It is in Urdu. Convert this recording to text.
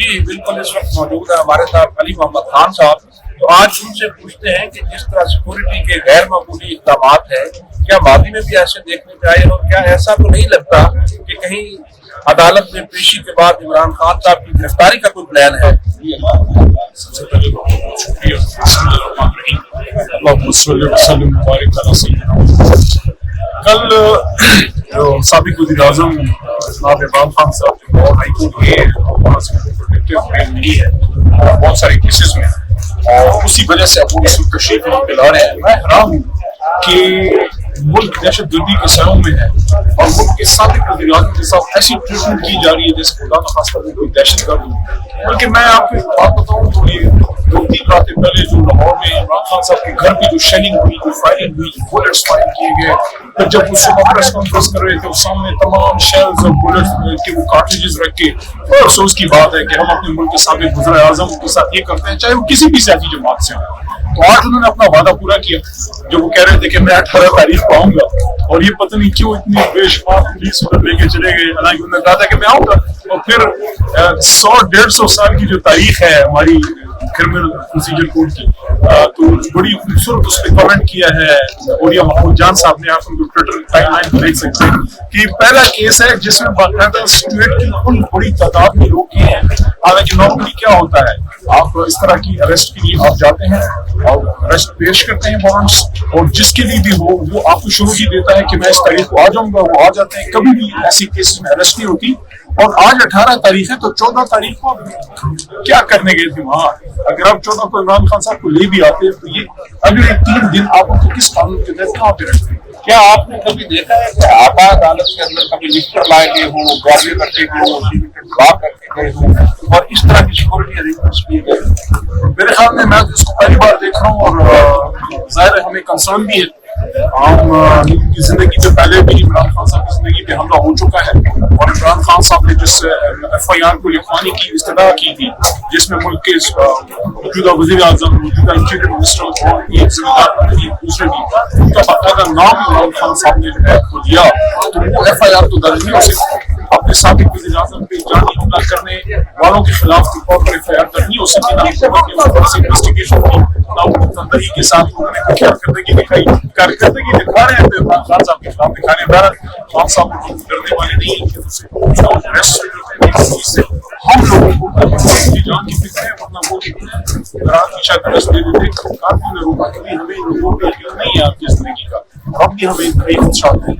جی بالکل، اس وقت موجود ہے ہمارے ساتھ علی محمد خان صاحب. تو آج ان سے پوچھتے ہیں کہ جس طرح سیکورٹی کے غیر معمولی اقدامات ہیں، کیا ماضی میں بھی ایسے دیکھنے میں آئے، اور کیا ایسا تو نہیں لگتا کہ کہیں عدالت میں پیشی کے بعد عمران خان صاحب کی گرفتاری کا کوئی پلان ہے؟ سب سے پہلے بہت بہت شکریہ. بسم اللہ الرحمن الرحیم. اللہم صلی وسلم وبارک علی سیدنا. کل سابق وزیر اعظم جناب عمران خان صاحب جو لاہور ہائی کورٹ کے وہاں سے پروٹیکٹیو ملی ہے بہت سارے کیسز میں، اور اسی وجہ سے اب وہ اس وقت تشریف لا رہے ہیں. میں حیران ہوں کہ ملک دہشت گردی کے سروں میں ہے اور ملک کے سابق وزیر اعظم کے ساتھ ایسی ٹریٹمنٹ کی جا رہی ہے جیسے خدا نخواستہ کوئی دہشت گرد ہو. بلکہ میں آپ کو ایک بات بتاؤں تو یہ 2-3 راتیں پہلے جو لاہور میں عمران خان صاحب کے گھر پہ جو شیلنگ ہوئی، جو فائرنگ ہوئی، جو بلٹس فائر کیے گئے، پھر جب وہ صبح پریس کانفرنس کر رہے تھے اس سامنے تمام شیلز اور بلٹس کے وہ کارٹریجز رکھ کے، بڑا افسوس کی بات ہے کہ ہم اپنے ملک کے سابق وزیر اعظم کے ساتھ یہ کرتے ہیں چاہے وہ کسی بھی سیاسی جماعت سے ہوں. تو آج انہوں نے اپنا وعدہ پورا کیا جو وہ کہہ رہے تھے کہ میں 18 تاریخ کو آؤں گا، اور یہ پتہ نہیں کیوں اتنی بے شمار پولیس ادھر لے کے چلے گئے. حالانکہ انہوں نے کہا تھا کہ میں آؤں گا، اور پھر 100-150 سال کی جو تاریخ ہے ہماری کرمنل پروسیجر کوڈ کی، تو بڑی خوبصورت اس پہ کامنٹ کیا ہے اوریا محمود جان صاحب نے. آپ ان کو ٹویٹر ٹائم لائن پہ دیکھ سکتے ہیں کہ یہ پہلا کیس ہے جس میں باقاعدہ اسٹیٹ کی کل بڑی تعداد میں لوگ کیے ہیں. حالانکہ نارملی کیا ہوتا ہے، آپ اس طرح کی اریسٹ کے لیے آپ جاتے ہیں اور اریسٹ پیش کرتے ہیں وارنٹس، اور جس کے لیے بھی ہو وہ آپ کو شروع ہی دیتا ہے کہ میں اس تاریخ کو آ جاؤں گا، وہ آ جاتے ہیں. کبھی بھی ایسی کیسز میں اریسٹ نہیں ہوتی. اور آج 18 تاریخ ہے تو 14 تاریخ کو کیا کرنے گئے تھے وہاں؟ اگر آپ 14 کو عمران خان صاحب کو لے بھی آتے تو یہ اگلے 3 دن آپ کو کس قانون کے تحت کہاں پہ رکھتے ہیں؟ کیا آپ نے کبھی دیکھا ہے کہ آبا عدالت کے اندر کبھی لکھکر لائے گئے ہوں، گواہی کرتے گئے ہوں، ڈرا کر کے گئے ہوں، اور اس طرح کی سیکورٹی ارینجمنٹس کیے گئے؟ میرے خیال میں اس کو پہلی بار دیکھ رہا ہوں، اور ظاہر ہے ہمیں کنسرن بھی ہے. عام کی زندگی سے پہلے بھی عمران خان صاحب کی زندگی پہ حملہ ہو چکا ہے، اور عمران خان صاحب نے جس FIR کو لکھوانے کی استدعا کی تھی جس میں ملک کے موجودہ وزیر اعظم، موجودہ انٹیریئر منسٹر اور ایک ذمہ دار دوسرے بھی، ان کا باقاعدہ نام عمران خان صاحب نے جو ہے وہ دیا، تو وہ FIR تو درج نہیں ہو سکتی. اپنے سابق وزیر اعظم پہ جانی حملہ کرنے والوں کے خلاف FIR درج نہیں ہو سکتی. انویسٹیگیشن کی نہ تندہی کے ساتھ انہوں نے کارکردگی دکھائی، کارکردگی دکھا رہے ہیں تو عمران خان صاحب کے خلاف دکھانے بہرحال خان صاحب کو ڈرنے والے نہیں ہیں کہ اسے ہم لوگوں کو جان کی فکر ہے، ورنہ وہ رات کی شاید رس دے دیتے. کافی نے روکا کبھی ہمیں لوگوں کو نہیں ہے آپ کی زندگی کا، اب بھی ہمیں کئی خدشات ہیں.